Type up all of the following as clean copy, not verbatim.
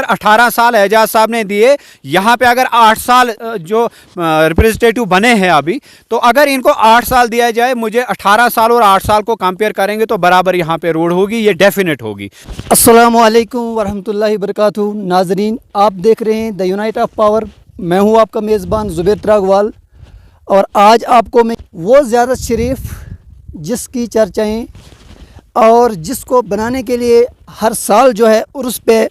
18 साल एजाज साहब ने दिए, यहाँ पे अगर 8 साल जो रिप्रेजेंटेटिव बने हैं अभी, तो अगर इनको 8 साल दिया जाए, मुझे 18 साल और 8 साल को कंपेयर करेंगे तो बराबर यहाँ पे रोड होगी, ये डेफिनेट होगी। अस्सलामु अलैकुम वरहमतुल्लाहि वबरकातुहू। नाजरीन, आप देख रहे हैं द यूनाइट ऑफ पावर। मैं हूँ आपका मेज़बान ज़ुबैर त्रागवाल, और आज आपको मैं वो ज़ियारत शरीफ जिसकी चर्चाएँ और जिसको बनाने के लिए हर साल जो है उर्स पे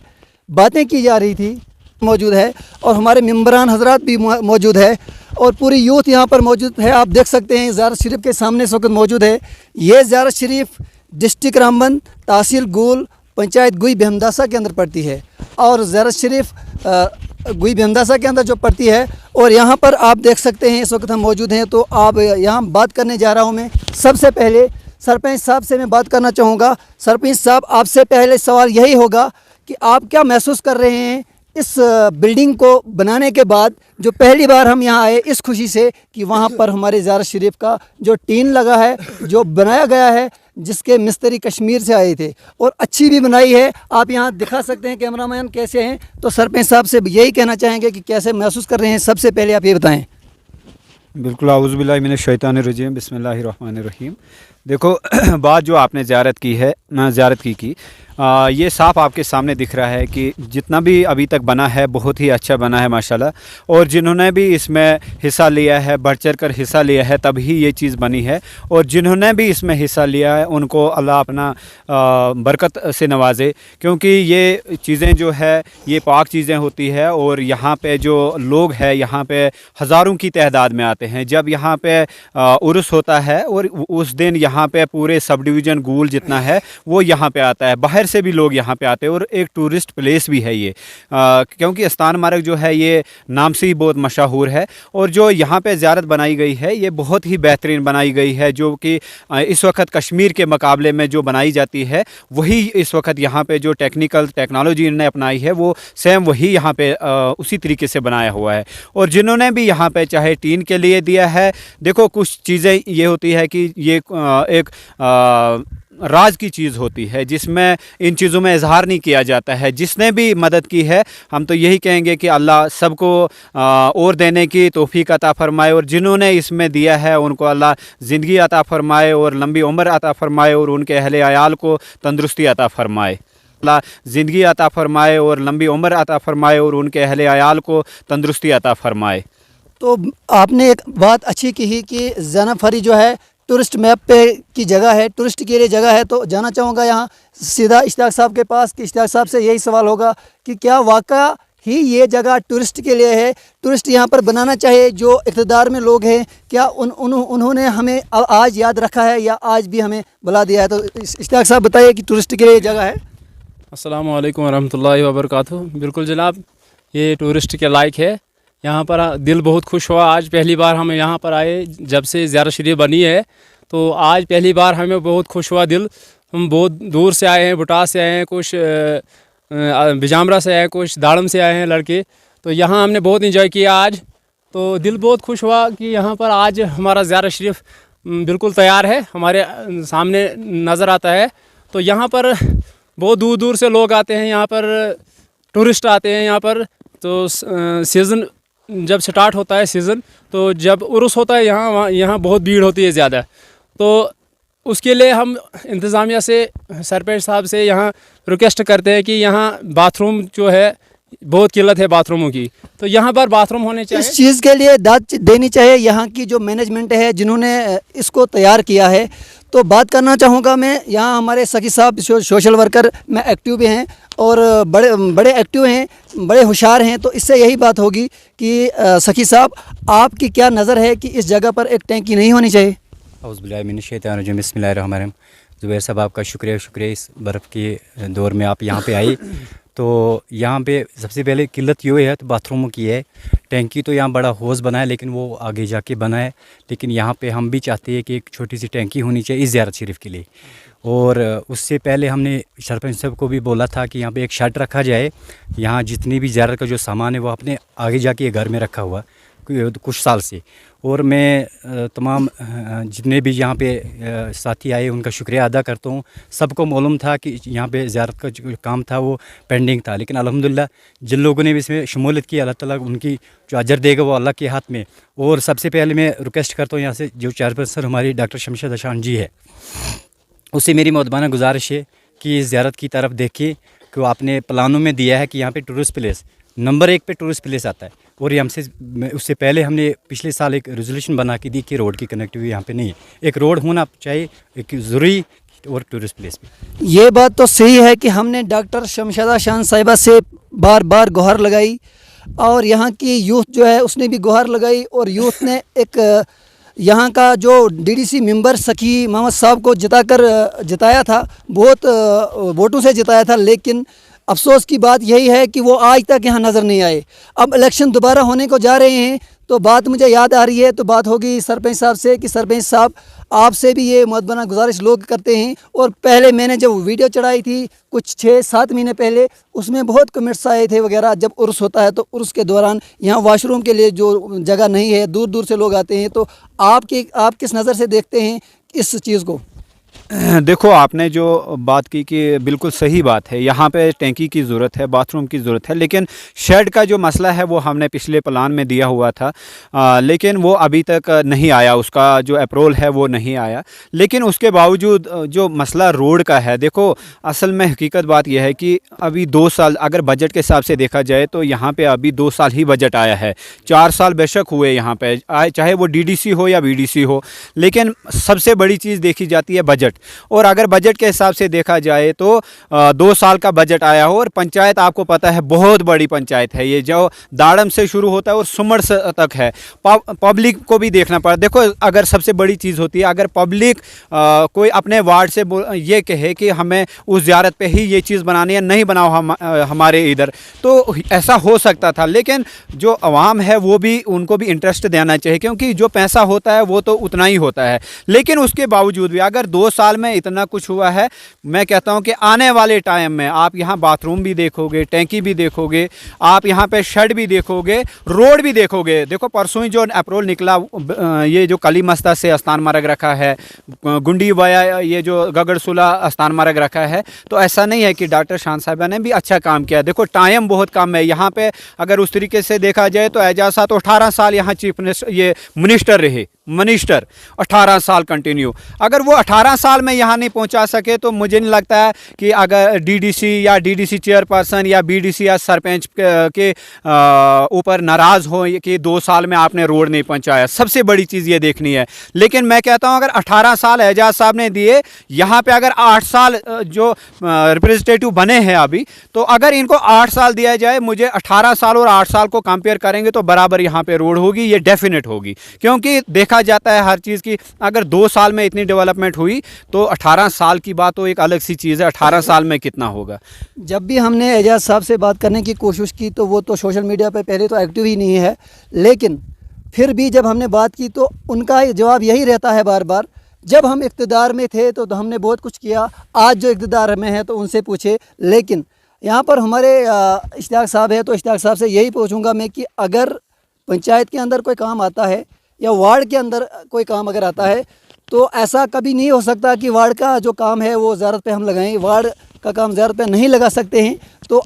बातें की जा रही थी मौजूद है, और हमारे मेंबरान हजरात भी मौजूद है, और पूरी यूथ यहाँ पर मौजूद है। आप देख सकते हैं ज़ियारत शरीफ के सामने इस वक्त मौजूद है। ये ज़ियारत शरीफ डिस्ट्रिक्ट रामबन, तहसील गुल, पंचायत गुई बेहमदासा के अंदर पड़ती है, और ज़ियारत शरीफ गुई बेहमदासा के अंदर जो पड़ती है। और यहाँ पर आप देख सकते हैं इस वक्त हम मौजूद हैं। तो आप यहाँ बात करने जा रहा हूँ मैं। सबसे पहले सरपंच साहब से मैं बात करना चाहूँगा। सरपंच साहब, आपसे पहले सवाल यही होगा कि आप क्या महसूस कर रहे हैं इस बिल्डिंग को बनाने के बाद, जो पहली बार हम यहाँ आए इस खुशी से कि वहाँ पर हमारे ज़ियारत शरीफ का जो टीन लगा है, जो बनाया गया है, जिसके मिस्त्री कश्मीर से आए थे, और अच्छी भी बनाई है। आप यहाँ दिखा सकते हैं कैमरामैन कैसे हैं। तो सरपंच साहब से यही कहना चाहेंगे कि कैसे महसूस कर रहे हैं। सबसे पहले आप ये बताएं। बिल्कुल, औज़ु बिल्लाहि मिनश शैतानिर रजीम, बिस्मिल्लाहिर रहमानिर रहीम। देखो बात जो आपने ज़ियारत की ये साफ आपके सामने दिख रहा है कि जितना भी अभी तक बना है बहुत ही अच्छा बना है माशाल्लाह, और जिन्होंने भी इसमें हिस्सा लिया है, बढ़ चढ़ कर हिस्सा लिया है, तभी ये चीज़ बनी है। और जिन्होंने भी इसमें हिस्सा लिया है उनको अल्लाह अपना बरकत से नवाजे, क्योंकि ये चीज़ें जो है ये पाक चीज़ें होती है, और यहाँ पे जो लोग हैं यहाँ पे हज़ारों की तादाद में आते हैं। जब यहाँ पे उर्स होता है और उस दिन यहाँ पे पूरे सब डिवीज़न गूल जितना है वो यहाँ पे आता है, बाहर से भी लोग यहाँ पे आते हैं, और एक टूरिस्ट प्लेस भी है ये, क्योंकि अस्तान मार्ग जो है ये नाम से ही बहुत मशहूर है। और जो यहाँ पे ज़ियारत बनाई गई है ये बहुत ही बेहतरीन बनाई गई है, जो कि इस वक्त कश्मीर के मुकाबले में जो बनाई जाती है वही इस वक्त यहाँ पे जो टेक्नोलॉजी इन्होंने अपनाई है वो सेम वही यहाँ पे उसी तरीके से बनाया हुआ है। और जिन्होंने भी यहाँ पे चाहे टीन के लिए दिया है, देखो कुछ चीज़ें ये होती है कि ये एक राज की चीज़ होती है जिसमें इन चीज़ों में इजहार नहीं किया जाता है। जिसने भी मदद की है हम तो यही कहेंगे कि अल्लाह सबको और देने की तौफीक अता फ़रमाए, और जिन्होंने इसमें दिया है उनको अल्लाह ज़िंदगी अता फ़रमाए और लंबी उम्र अता फ़रमाए, और उनके अहले आयाल को तंदुरुस्ती अता फ़रमाए। अल्लाह ज़िंदगी अता फ़रमाए और लंबी उम्र अता फ़रमाए, और उनके अहले आयाल को तंदुरुस्ती अता फ़रमाए। तो आपने एक बात अच्छी कही कि ज़नाफरी जो है टूरिस्ट मैप पे की जगह है, टूरिस्ट के लिए जगह है। तो जाना चाहूँगा यहाँ सीधा इश्तियाक साहब के पास कि इश्तियाक साहब से यही सवाल होगा कि क्या वाक़ई ही ये जगह टूरिस्ट के लिए है, टूरिस्ट यहाँ पर बनाना चाहिए जो इक़्तिदार में लोग हैं, क्या उन्होंने हमें आज याद रखा है या आज भी हमें बुला दिया है? तो इश्तियाक साहब बताइए कि टूरिस्ट के लिए जगह है। अस्सलामु अलैकुम वरहमतुल्लाहि वबरकातुहू। बिल्कुल जनाब, ये टूरिस्ट के लायक है। यहाँ पर दिल बहुत खुश हुआ। आज पहली बार हम यहाँ पर आए जब से ज़ियारत शरीफ बनी है, तो आज पहली बार हमें बहुत खुश हुआ दिल। हम बहुत दूर से आए हैं, बुटास से आए हैं, कुछ बिजामरा से आए हैं, कुछ दाड़म से आए हैं लड़के। तो यहाँ हमने बहुत इंजॉय किया आज। तो दिल बहुत खुश हुआ कि यहाँ पर आज हमारा ज़ियारत शरीफ बिल्कुल तैयार है, हमारे सामने नज़र आता है। तो यहाँ पर बहुत दूर दूर से लोग आते हैं, यहाँ पर टूरिस्ट आते हैं यहाँ पर। तो सीज़न जब स्टार्ट होता है सीज़न, तो जब उर्स होता है यहाँ बहुत भीड़ होती है ज़्यादा। तो उसके लिए हम इंतज़ामिया से, सरपंच साहब से यहाँ रिक्वेस्ट करते हैं कि यहाँ बाथरूम जो है बहुत किल्लत है बाथरूमों की, तो यहाँ पर बाथरूम होने चाहिए। इस चीज़ के लिए दाद देनी चाहिए यहाँ की जो मैनेजमेंट है जिन्होंने इसको तैयार किया है। तो बात करना चाहूँगा मैं, यहाँ हमारे सखी साहब सोशल वर्कर में एक्टिव भी हैं और बड़े एक्टिव हैं, बड़े होशियार हैं। तो इससे यही बात होगी कि सखी साहब, आपकी क्या नज़र है कि इस जगह पर एक टैंकी नहीं होनी चाहिए? औज़ु बिल्लाहि मिनश शैतानिर रजीम, बिस्मिल्लाहिर रहमानिर रहीम। ज़ुबैर साहब, आपका शुक्रिया इस बर्फ़ के दौर में आप यहाँ पे आए। तो यहाँ पे सबसे पहले किल्लत ये है तो बाथरूमों की है। टैंकी तो यहाँ बड़ा हौज़ बना है लेकिन वो आगे जाके बना है, लेकिन यहाँ पे हम भी चाहते हैं कि एक छोटी सी टैंकी होनी चाहिए इस ज़ियारत शरीफ के लिए। और उससे पहले हमने सरपंच साहब को भी बोला था कि यहाँ पे एक शेड रखा जाए, यहाँ जितनी भी ज़ियारत का जो सामान है वो अपने आगे जाके घर में रखा हुआ, कुछ साल से। और मैं तमाम जितने भी यहाँ पे साथी आए उनका शुक्रिया अदा करता हूँ। सबको मालूम था कि यहाँ पे ज़ियारत का जो काम था वो पेंडिंग था, लेकिन अल्हम्दुलिल्लाह जिन लोगों ने भी इसमें शमूलियत की, अल्लाह ताला उनकी जो अजर देगा वो अल्लाह के हाथ में। और सबसे पहले मैं रिक्वेस्ट करता हूँ यहाँ से जो चेयरपर्सन हमारी डॉक्टर शमशद हसन जी है, उससे मेरी मुतबाना गुजारिश है कि इस ज़ियारत की तरफ देखिए कि वो आपने प्लानों में दिया है कि यहाँ पे टूरिस्ट प्लेस नंबर 1 पे टूरिस्ट प्लेस आता है। और ये हमसे उससे पहले हमने पिछले साल एक रेजोल्यूशन बना के दी कि रोड की कनेक्टिविटी यहाँ पे नहीं है, एक रोड होना चाहिए, एक ज़रूरी और टूरिस्ट प्लेस पे। ये बात तो सही है कि हमने डॉक्टर शमशदा शान साहिबा से बार बार गुहार लगाई और यहाँ की यूथ जो है उसने भी गुहार लगाई और यूथ ने एक यहाँ का जो डीडीसी मेंबर सखी मोहम्मद साहब को जिताया था, बहुत वोटों से जिताया था, लेकिन अफसोस की बात यही है कि वो आज तक यहाँ नज़र नहीं आए। अब इलेक्शन दोबारा होने को जा रहे हैं तो बात मुझे याद आ रही है, तो बात होगी सरपंच साहब से कि सरपंच साहब आपसे भी ये मुतबना गुजारिश लोग करते हैं। और पहले मैंने जब वीडियो चढ़ाई थी कुछ 6-7 महीने पहले, उसमें बहुत कमेंट्स आए थे वगैरह। जब उर्स होता है तो उर्स के दौरान यहाँ वॉशरूम के लिए जो जगह नहीं है, दूर दूर से लोग आते हैं, तो आप किस नज़र से देखते हैं इस चीज़ को? देखो, आपने जो बात की कि बिल्कुल सही बात है, यहाँ पे टैंकी की ज़रूरत है, बाथरूम की ज़रूरत है, लेकिन शेड का जो मसला है वो हमने पिछले प्लान में दिया हुआ था, लेकिन वो अभी तक नहीं आया, उसका जो अप्रूवल है वो नहीं आया। लेकिन उसके बावजूद जो मसला रोड का है, देखो असल में हकीकत बात यह है कि अभी 2 साल अगर बजट के हिसाब से देखा जाए तो यहाँ पे अभी 2 साल ही बजट आया है। 4 साल बेशक हुए यहाँ पे, चाहे वो डीडीसी हो या बीडीसी हो, लेकिन सबसे बड़ी चीज़ देखी जाती है बजट। और अगर बजट के हिसाब से देखा जाए तो 2 साल का बजट आया हो, और पंचायत आपको पता है बहुत बड़ी पंचायत है ये, जो दाड़म से शुरू होता है और सुमड़ तक है। पब्लिक को भी देखना पड़ा। देखो, अगर सबसे बड़ी चीज़ होती है, अगर पब्लिक कोई अपने वार्ड से ये कहे कि हमें उस ज़ियारत पे ही ये चीज़ बनानी है, नहीं बनाओ हमारे इधर, तो ऐसा हो सकता था। लेकिन जो अवाम है वो भी, उनको भी इंटरेस्ट देना चाहिए, क्योंकि जो पैसा होता है वो तो उतना ही होता है। लेकिन उसके बावजूद भी अगर 2 साल में इतना कुछ हुआ है, मैं कहता हूं कि आने वाले टाइम में आप यहां बाथरूम भी देखोगे, टैंकी भी देखोगे, आप यहां पे शेड भी देखोगे, रोड भी देखोगे। देखो परसों ही जो अप्रूवल निकला, ये जो कली मस्ता से अस्तान मार्ग रखा है, गुंडी वाया ये जो गगड़सुला अस्तान मार्ग रखा है, तो ऐसा नहीं है कि डॉक्टर शान साहिबा ने भी अच्छा काम किया। देखो टाइम बहुत कम है यहाँ पे, अगर उस तरीके से देखा जाए तो एजाज साहब तो 18 साल यहाँ चीफ मिनिस्टर, ये मिनिस्टर रहे, मिनिस्टर 18 साल कंटिन्यू। अगर वो 18 साल में यहाँ नहीं पहुँचा सके तो मुझे नहीं लगता है कि अगर डीडीसी या डीडीसी चेयरपर्सन या बीडीसी या सरपंच के ऊपर नाराज़ हो कि 2 साल में आपने रोड नहीं पहुँचाया। सबसे बड़ी चीज़ ये देखनी है। लेकिन मैं कहता हूँ अगर 18 साल एजाज साहब ने दिए, यहाँ पे अगर 8 साल जो रिप्रेजेंटेटिव बने हैं अभी, तो अगर इनको 8 साल दिया जाए, मुझे 18 साल और 8 साल को कंपेयर करेंगे तो बराबर यहाँ पे रोड होगी, ये डेफिनेट होगी। क्योंकि देखा जाता है हर चीज़ की, अगर 2 साल में इतनी डेवलपमेंट हुई तो 18 साल की बात तो एक अलग सी चीज़ है। 18 साल में कितना होगा। जब भी हमने एजाज साहब से बात करने की कोशिश की तो वो तो सोशल मीडिया पे पहले तो एक्टिव ही नहीं है, लेकिन फिर भी जब हमने बात की तो उनका जवाब यही रहता है बार बार, जब हम इक़्तिदार में थे तो हमने बहुत कुछ किया, आज जो इक़्तिदार में है तो उनसे पूछे। लेकिन यहाँ पर हमारे इश्तियाक साहब है तो इश्तियाक साहब से यही पूछूंगा मैं कि अगर पंचायत के अंदर कोई काम आता है या वार्ड के अंदर कोई काम अगर आता है, तो ऐसा कभी नहीं हो सकता कि वार्ड का जो काम है वो ज़ियारत पे हम लगाएं। वार्ड का काम ज़ियारत पे नहीं लगा सकते हैं, तो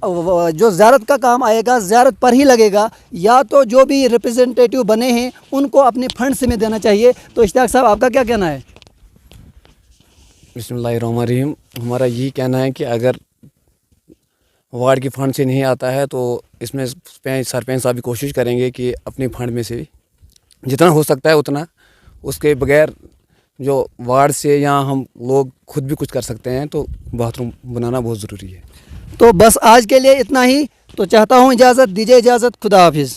जो ज़ियारत का काम आएगा ज़ियारत पर ही लगेगा, या तो जो भी रिप्रेजेंटेटिव बने हैं उनको अपने फंड से में देना चाहिए। तो इश्तियाक साहब आपका क्या कहना है? बिस्मिल्लाहिर्रहमानिर्रहीम। हमारा यही कहना है कि अगर वार्ड के फंड से नहीं आता है तो इसमें सरपंच साहब भी कोशिश करेंगे कि अपने फंड में से जितना हो सकता है उतना, उसके बगैर जो वार्ड से या हम लोग खुद भी कुछ कर सकते हैं, तो बाथरूम बनाना बहुत ज़रूरी है। तो बस आज के लिए इतना ही। तो चाहता हूँ इजाज़त दीजिए, इजाज़त, खुदा हाफिज़।